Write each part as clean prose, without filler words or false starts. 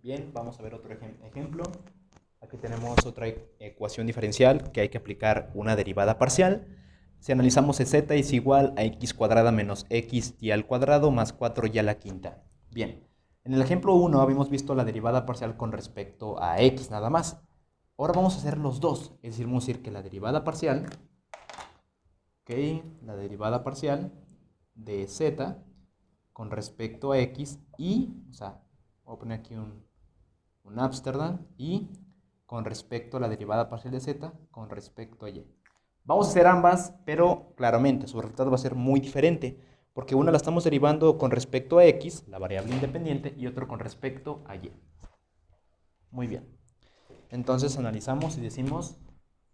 Bien, vamos a ver otro ejemplo. Aquí tenemos otra ecuación diferencial que hay que aplicar una derivada parcial. Si analizamos z es igual a x cuadrada menos xy al cuadrado más 4y a la quinta. Bien, en el ejemplo 1 habíamos visto la derivada parcial con respecto a x nada más. Ahora vamos a hacer los dos, es decir, vamos a decir que la derivada parcial, la derivada parcial de z con respecto a x o sea, voy a poner aquí un Ámsterdam y con respecto a la derivada parcial de z con respecto a y. Vamos a hacer ambas, pero claramente su resultado va a ser muy diferente, porque una la estamos derivando con respecto a x, la variable independiente, y otro con respecto a y. Muy bien. Entonces analizamos y decimos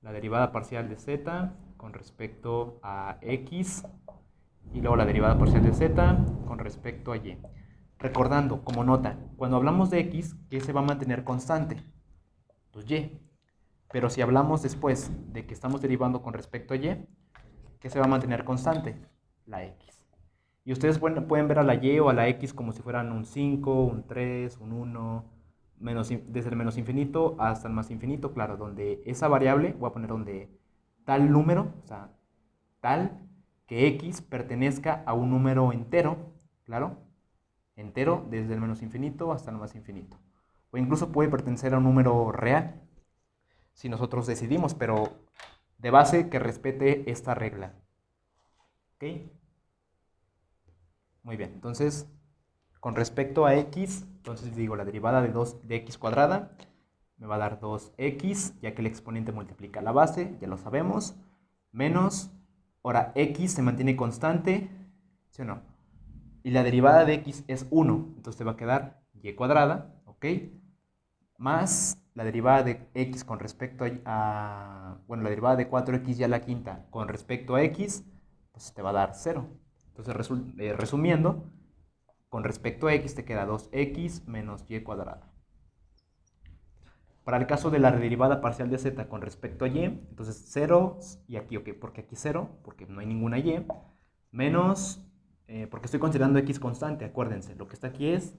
la derivada parcial de z con respecto a x y luego la derivada parcial de z con respecto a y. Recordando, como nota, cuando hablamos de x, ¿qué se va a mantener constante? Pues y. Pero si hablamos después de que estamos derivando con respecto a y, ¿qué se va a mantener constante? La x. Y ustedes pueden ver a la y o a la x como si fueran un 5, un 3, un 1, desde el menos infinito hasta el más infinito, claro, donde esa variable, voy a poner donde tal número, o sea, tal que x pertenezca a un número entero, claro, entero desde el menos infinito hasta el más infinito. O incluso puede pertenecer a un número real, si nosotros decidimos, pero de base que respete esta regla. ¿Ok? Muy bien, entonces, con respecto a x, entonces digo, la derivada de 2 de x cuadrada me va a dar 2x, ya que el exponente multiplica la base, ya lo sabemos, menos, ahora x se mantiene constante, ¿sí o no? Y la derivada de x es 1, entonces te va a quedar y cuadrada, ¿ok? Más la derivada de x con respecto bueno, la derivada de 4x ya a la quinta con respecto a x, pues te va a dar 0. Entonces, resumiendo, con respecto a x te queda 2x menos y cuadrada. Para el caso de la derivada parcial de z con respecto a y, entonces 0, y aquí, ok, porque aquí 0, porque no hay ninguna y, menos, porque estoy considerando x constante, acuérdense, lo que está aquí es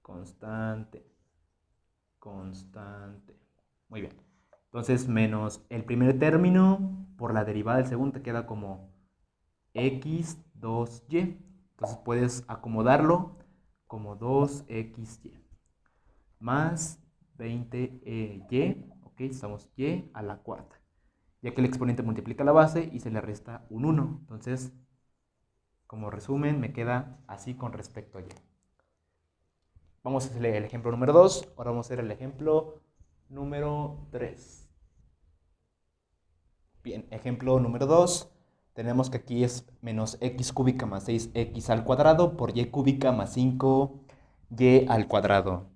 constante. Constante. Muy bien. Entonces, menos el primer término por la derivada del segundo te queda como x2y. Entonces puedes acomodarlo como 2xy más 20y. Ok, estamos y a la cuarta. Ya que el exponente multiplica la base y se le resta un 1. Entonces, como resumen, me queda así con respecto a y. Vamos a hacer el ejemplo número 2. Ahora vamos a hacer el ejemplo número 3. Bien, ejemplo número 2. Tenemos que aquí es menos x cúbica más 6x al cuadrado por y cúbica más 5y al cuadrado.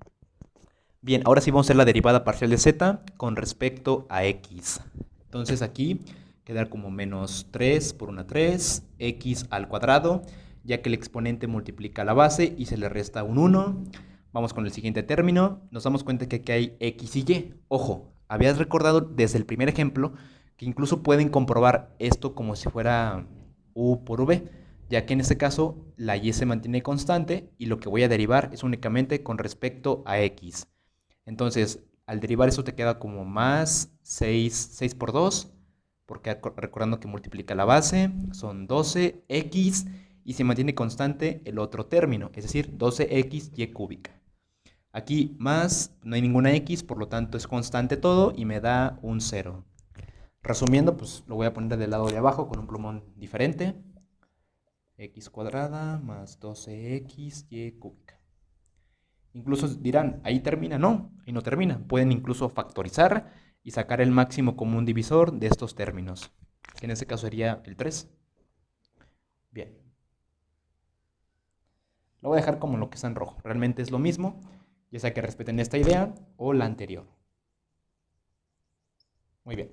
Bien, ahora sí vamos a hacer la derivada parcial de z con respecto a x. Entonces aquí queda como menos 3 por una 3, x al cuadrado, ya que el exponente multiplica la base y se le resta un 1. Vamos con el siguiente término. Nos damos cuenta que aquí hay x y y. Ojo, habías recordado desde el primer ejemplo que incluso pueden comprobar esto como si fuera u por v, ya que en este caso la y se mantiene constante y lo que voy a derivar es únicamente con respecto a x. Entonces, al derivar eso te queda como más 6 por 2, porque recordando que multiplica la base, son 12x y se mantiene constante el otro término, es decir, 12xy cúbica. Aquí más, no hay ninguna x, por lo tanto es constante todo y me da un 0. Resumiendo, pues lo voy a poner del lado de abajo con un plumón diferente. X cuadrada más 12xy cúbica. Incluso dirán, ahí termina. No, ahí no termina. Pueden incluso factorizar y sacar el máximo común divisor de estos términos, que en este caso sería el 3. Bien. Lo voy a dejar como lo que está en rojo. Realmente es lo mismo, ya sea que respeten esta idea o la anterior. Muy bien.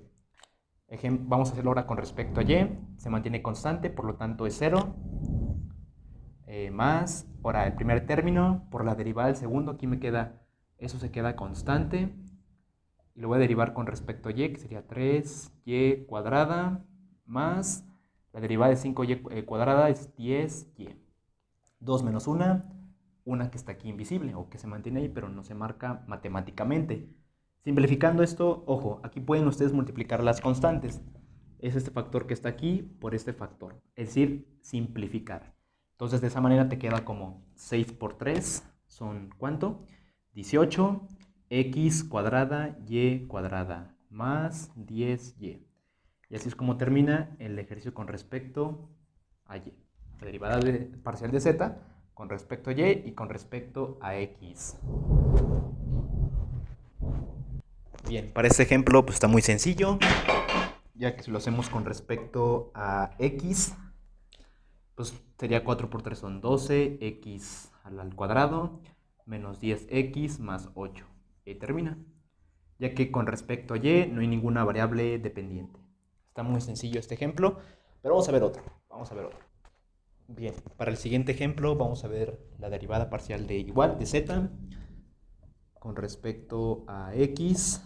Vamos a hacerlo ahora con respecto a y. Se mantiene constante, por lo tanto es 0. Más, ahora el primer término por la derivada del segundo, aquí me queda, eso se queda constante. Y lo voy a derivar con respecto a y, que sería 3y cuadrada, más la derivada de 5y cuadrada es 10y. 2 menos 1, una que está aquí invisible o que se mantiene ahí pero no se marca matemáticamente. Simplificando esto, ojo, aquí pueden ustedes multiplicar las constantes. Es este factor que está aquí por este factor, es decir, simplificar. Entonces de esa manera te queda como 6 por 3 son ¿cuánto? 18 x cuadrada y cuadrada más 10y. Y así es como termina el ejercicio con respecto a y. La derivada parcial de z con respecto a y y con respecto a x. Bien, para este ejemplo pues está muy sencillo, ya que si lo hacemos con respecto a x, pues sería 4 por 3 son 12, x al cuadrado, menos 10x más 8. Y ahí termina, ya que con respecto a y no hay ninguna variable dependiente. Está muy sencillo este ejemplo, pero vamos a ver otro. Bien, para el siguiente ejemplo vamos a ver la derivada parcial de igual, de z, con respecto a x,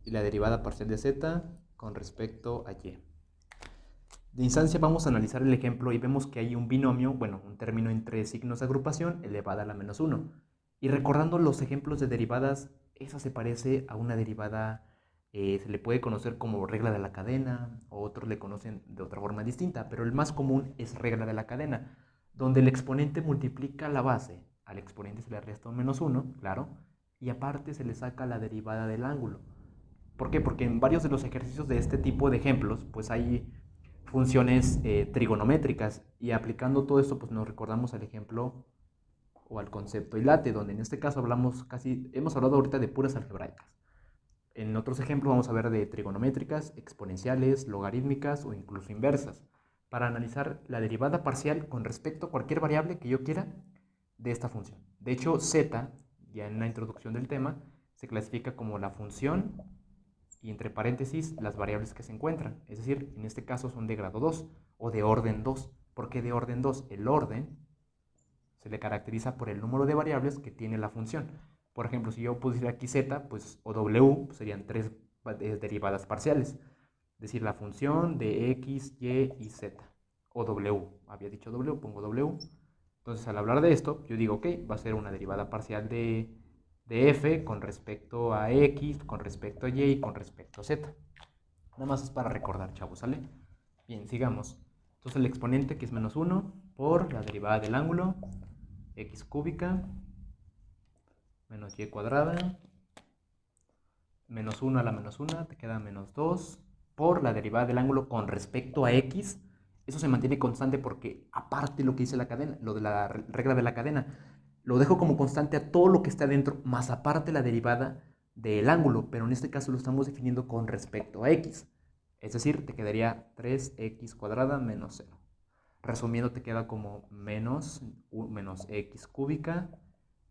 y la derivada parcial de z con respecto a y. De instancia vamos a analizar el ejemplo y vemos que hay un binomio, bueno, un término entre signos de agrupación elevada a la menos 1. Y recordando los ejemplos de derivadas, esa se parece a una derivada, se le puede conocer como regla de la cadena, o otros le conocen de otra forma distinta, pero el más común es regla de la cadena, donde el exponente multiplica la base, al exponente se le resta un menos 1, claro, y aparte se le saca la derivada del ángulo. ¿Por qué? Porque en varios de los ejercicios de este tipo de ejemplos, pues hay funciones trigonométricas, y aplicando todo esto pues nos recordamos al ejemplo o al concepto hilate, donde en este caso hemos hablado ahorita de puras algebraicas. En otros ejemplos vamos a ver de trigonométricas, exponenciales, logarítmicas o incluso inversas, para analizar la derivada parcial con respecto a cualquier variable que yo quiera de esta función. De hecho, z, ya en la introducción del tema, se clasifica como la función y entre paréntesis las variables que se encuentran. Es decir, en este caso son de grado 2 o de orden 2. ¿Por qué de orden 2? El orden se le caracteriza por el número de variables que tiene la función. Por ejemplo, si yo pusiera aquí z, pues, o w, pues serían tres derivadas parciales. Es decir, la función de x, y y z. O w, había dicho w, pongo w. Entonces, al hablar de esto, yo digo, ok, va a ser una derivada parcial de f con respecto a x, con respecto a y con respecto a z. Nada más es para recordar, chavos, ¿sale? Bien, sigamos. Entonces el exponente, que es menos 1, por la derivada del ángulo, x cúbica, menos y cuadrada, menos 1 a la menos 1, te queda menos 2, por la derivada del ángulo con respecto a x. Eso se mantiene constante porque aparte lo que dice la cadena, lo de la regla de la cadena, lo dejo como constante a todo lo que está dentro, más aparte la derivada del ángulo, pero en este caso lo estamos definiendo con respecto a x. Es decir, te quedaría 3x cuadrada menos 0. Resumiendo, te queda como menos x cúbica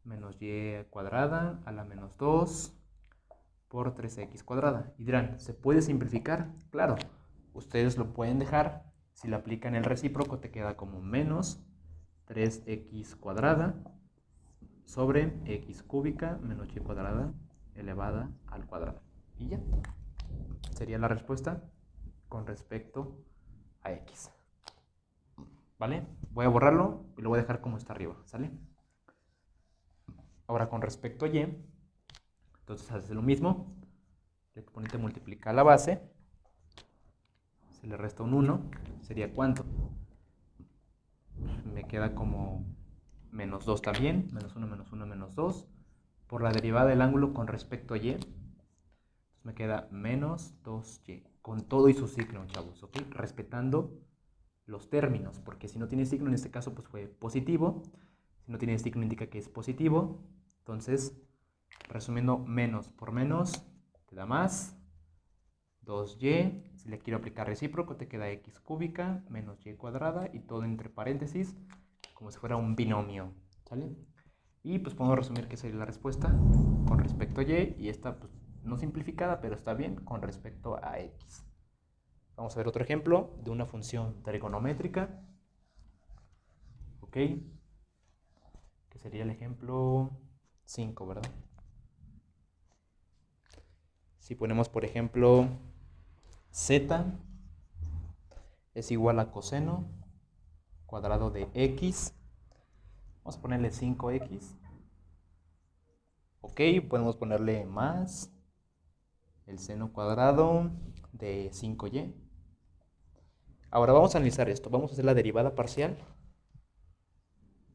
menos y cuadrada a la menos 2 por 3x cuadrada. Y dirán, ¿se puede simplificar? Claro, ustedes lo pueden dejar. Si lo aplican el recíproco, te queda como menos 3x cuadrada sobre x cúbica menos y cuadrada elevada al cuadrado. Y ya, sería la respuesta con respecto a x. ¿Vale? Voy a borrarlo y lo voy a dejar como está arriba, ¿sale? Ahora con respecto a y, entonces hace lo mismo. El exponente multiplica la base, se le resta un 1, sería ¿cuánto? Me queda como menos 2 también, menos 1, menos 1, menos 2, por la derivada del ángulo con respecto a y. Entonces me queda menos 2y, con todo y su signo, chavos, ¿ok? Respetando los términos, porque si no tiene signo, en este caso pues fue positivo. Si no tiene signo indica que es positivo. Entonces, resumiendo, menos por menos te da más 2y. Si le quiero aplicar recíproco, te queda x cúbica menos y cuadrada y todo entre paréntesis, como si fuera un binomio, ¿sale? Y pues podemos resumir que sería la respuesta con respecto a y esta pues no simplificada, pero está bien con respecto a x. Vamos a ver otro ejemplo de una función trigonométrica, ¿ok? Que sería el ejemplo 5, ¿verdad? Si ponemos, por ejemplo, z es igual a coseno cuadrado de x, Vamos a ponerle 5x. Ok, podemos ponerle más el seno cuadrado de 5y. Ahora vamos a analizar esto. Vamos a hacer la derivada parcial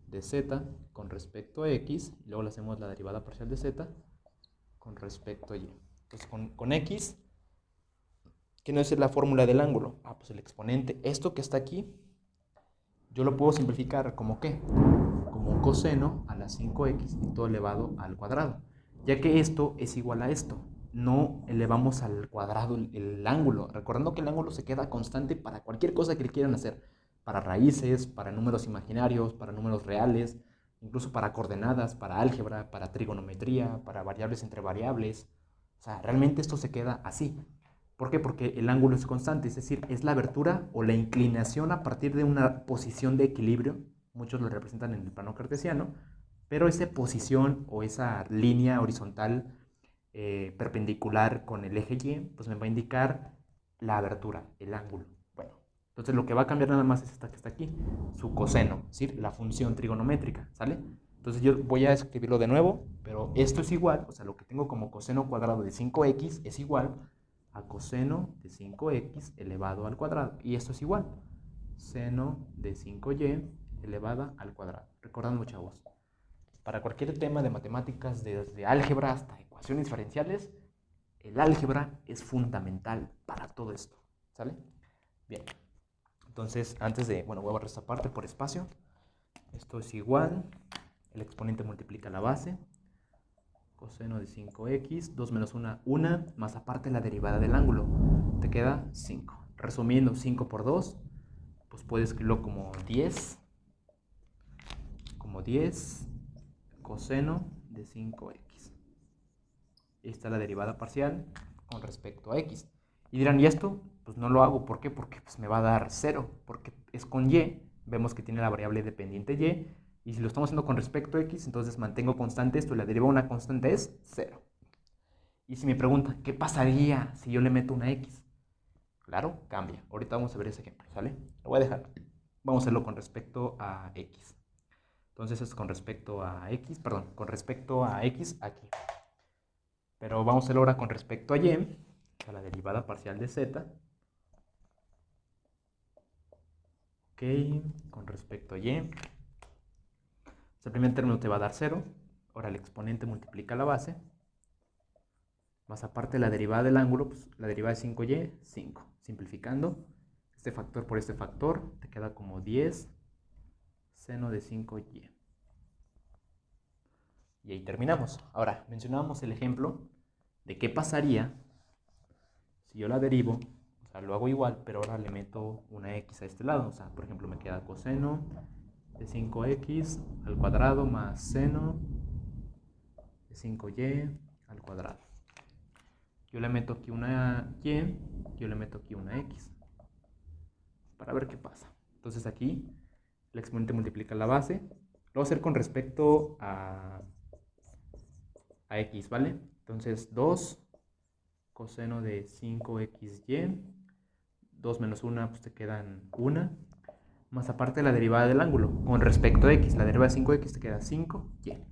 de z con respecto a x. Y luego le hacemos la derivada parcial de z con respecto a y. Entonces con x, ¿qué no es la fórmula del ángulo? Pues el exponente. Esto que está aquí, yo lo puedo simplificar como ¿qué? Como un coseno a la 5x y todo elevado al cuadrado. Ya que esto es igual a esto. No elevamos al cuadrado el ángulo. Recordando que el ángulo se queda constante para cualquier cosa que le quieran hacer. Para raíces, para números imaginarios, para números reales, incluso para coordenadas, para álgebra, para trigonometría, para variables entre variables. O sea, realmente esto se queda así. ¿Por qué? Porque el ángulo es constante, es decir, es la abertura o la inclinación a partir de una posición de equilibrio. Muchos lo representan en el plano cartesiano, pero esa posición o esa línea horizontal perpendicular con el eje Y, pues me va a indicar la abertura, el ángulo. Bueno, entonces lo que va a cambiar nada más es esta que está aquí, su coseno, es decir, la función trigonométrica, ¿sale? Entonces yo voy a escribirlo de nuevo, pero esto es igual, o sea, lo que tengo como coseno cuadrado de 5x es igual a coseno de 5x elevado al cuadrado. Y esto es igual, seno de 5y elevada al cuadrado. Recordando, chavos, para cualquier tema de matemáticas, desde álgebra hasta ecuaciones diferenciales, el álgebra es fundamental para todo esto, ¿sale? Bien, entonces antes de, voy a borrar esta parte por espacio. Esto es igual, el exponente multiplica la base, coseno de 5x, 2 menos 1, 1, más aparte la derivada del ángulo, te queda 5. Resumiendo, 5 por 2, pues puedes escribirlo como 10 coseno de 5x. Ahí está la derivada parcial con respecto a x. Y dirán, ¿y esto? Pues no lo hago, ¿por qué? Porque pues me va a dar 0, porque es con y, vemos que tiene la variable dependiente y si lo estamos haciendo con respecto a x, entonces mantengo constante esto, y la derivada de una constante es 0. Y si me preguntan, ¿qué pasaría si yo le meto una x? Claro, cambia. Ahorita vamos a ver ese ejemplo, ¿sale? Lo voy a dejar. Vamos a hacerlo con respecto a x. Entonces es con respecto a x, perdón, con respecto a x aquí. Pero vamos a hacerlo ahora con respecto a y, a la derivada parcial de z. Ok, con respecto a y. El primer término te va a dar 0. Ahora el exponente multiplica la base. Más aparte la derivada del ángulo, pues la derivada de 5y, 5. Simplificando, este factor por este factor, te queda como 10 seno de 5y. Y ahí terminamos. Ahora, mencionábamos el ejemplo de qué pasaría si yo la derivo, o sea, lo hago igual, pero ahora le meto una x a este lado. O sea, por ejemplo, me queda coseno de 5x al cuadrado más seno de 5y al cuadrado. Yo le meto aquí una y, yo le meto aquí una x, para ver qué pasa. Entonces aquí el exponente multiplica la base. Lo voy a hacer con respecto a x, ¿vale? Entonces 2 coseno de 5xy, 2 menos 1, pues te quedan 1, más aparte la derivada del ángulo, con respecto a x, la derivada de 5x te queda 5y.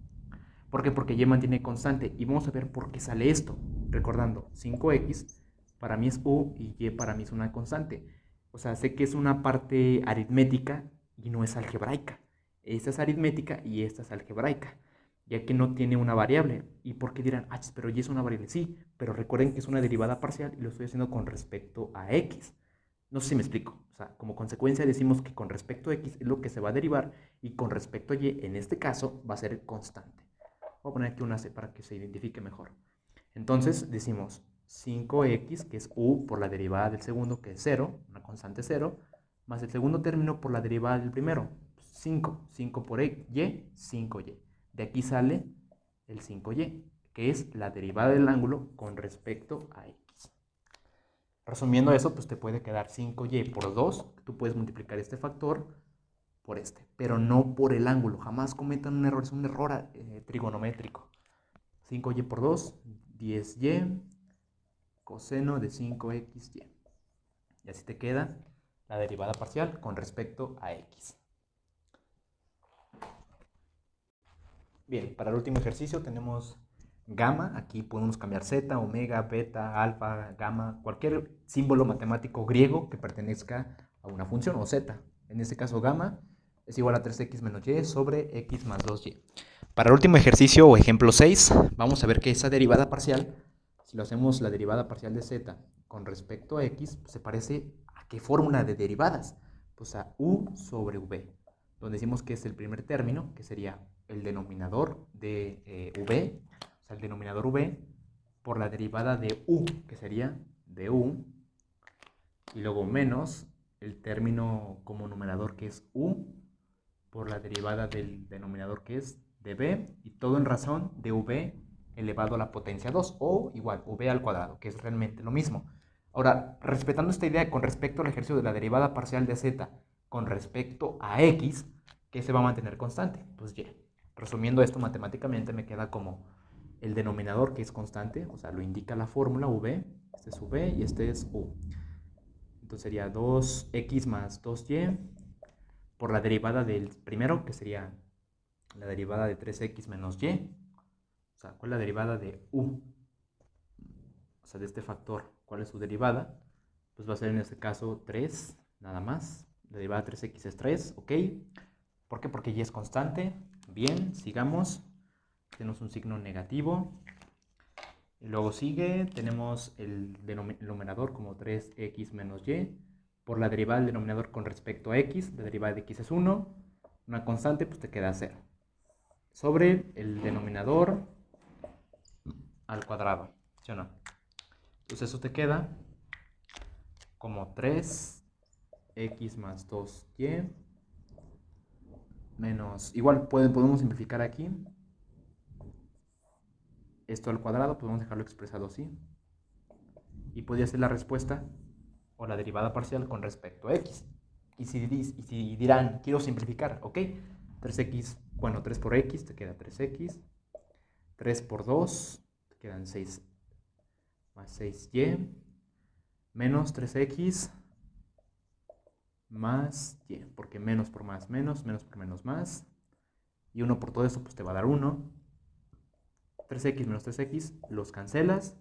¿Por qué? Porque y mantiene constante, y vamos a ver por qué sale esto. Recordando, 5x para mí es u y y para mí es una constante. O sea, sé que es una parte aritmética y no es algebraica. Esta es aritmética y esta es algebraica, ya que no tiene una variable. ¿Y por qué dirán, pero y es una variable? Sí, pero recuerden que es una derivada parcial y lo estoy haciendo con respecto a x. No sé si me explico. O sea, como consecuencia decimos que con respecto a x es lo que se va a derivar y con respecto a y, en este caso, va a ser constante. Voy a poner aquí una C para que se identifique mejor. Entonces decimos 5x, que es u por la derivada del segundo, que es 0, una constante 0, más el segundo término por la derivada del primero, 5. 5 por y, 5y. De aquí sale el 5y, que es la derivada del ángulo con respecto a x. Resumiendo eso, pues te puede quedar 5y por 2. Tú puedes multiplicar este factor por este, pero no por el ángulo. Jamás cometan un error, es un error trigonométrico. 5y por 2, 10y, coseno de 5xy. Y así te queda la derivada parcial con respecto a x. Bien, para el último ejercicio tenemos gamma. Aquí podemos cambiar z, omega, beta, alfa, gamma, cualquier símbolo matemático griego que pertenezca a una función o z. En este caso gamma es igual a 3x menos y sobre x más 2y. Para el último ejercicio o ejemplo 6, vamos a ver que esa derivada parcial, si lo hacemos la derivada parcial de z con respecto a x, pues se parece a qué fórmula de derivadas, pues a u sobre v, donde decimos que es el primer término, que sería el denominador de v, o sea, el denominador v por la derivada de u, que sería de u, y luego menos el término como numerador, que es u, por la derivada del denominador, que es de b, y todo en razón de v elevado a la potencia 2, o igual, v al cuadrado, que es realmente lo mismo. Ahora, respetando esta idea con respecto al ejercicio de la derivada parcial de z con respecto a x, ¿qué se va a mantener constante? Pues y. Resumiendo esto matemáticamente me queda como el denominador, que es constante, o sea, lo indica la fórmula v, este es v y este es u. Entonces sería 2x más 2y por la derivada del primero, que sería la derivada de 3x menos y. O sea, ¿cuál es la derivada de u? O sea, de este factor, ¿cuál es su derivada? Pues va a ser en este caso 3, nada más. La derivada de 3x es 3, ¿ok? ¿Por qué? Porque y es constante. Bien, sigamos. Tenemos un signo negativo. Y luego sigue, tenemos el denominador como 3x menos y. Por la derivada del denominador con respecto a x, la derivada de x es 1. Una constante, pues te queda 0. Sobre el denominador al cuadrado, ¿sí o no? Entonces eso te queda como 3x más 2y menos, igual podemos simplificar aquí esto al cuadrado, podemos dejarlo expresado así, y podría ser la respuesta o la derivada parcial con respecto a x. Y si dirán, quiero simplificar, ok, 3x, bueno, 3 por x te queda 3x, 3 por 2 te quedan 6 más 6y, menos 3x más y, porque menos por más menos, menos por menos más, y 1 por todo eso pues te va a dar 1. 3x menos 3x los cancelas,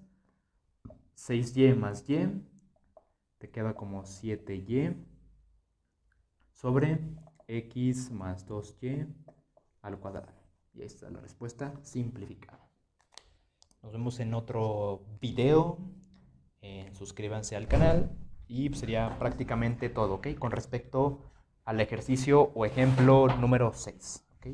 6y más y te queda como 7y sobre x más 2y al cuadrado. Y ahí está la respuesta simplificada. Nos vemos en otro video. Suscríbanse al canal y sería prácticamente todo, ¿ok? Con respecto al ejercicio o ejemplo número 6, ¿ok?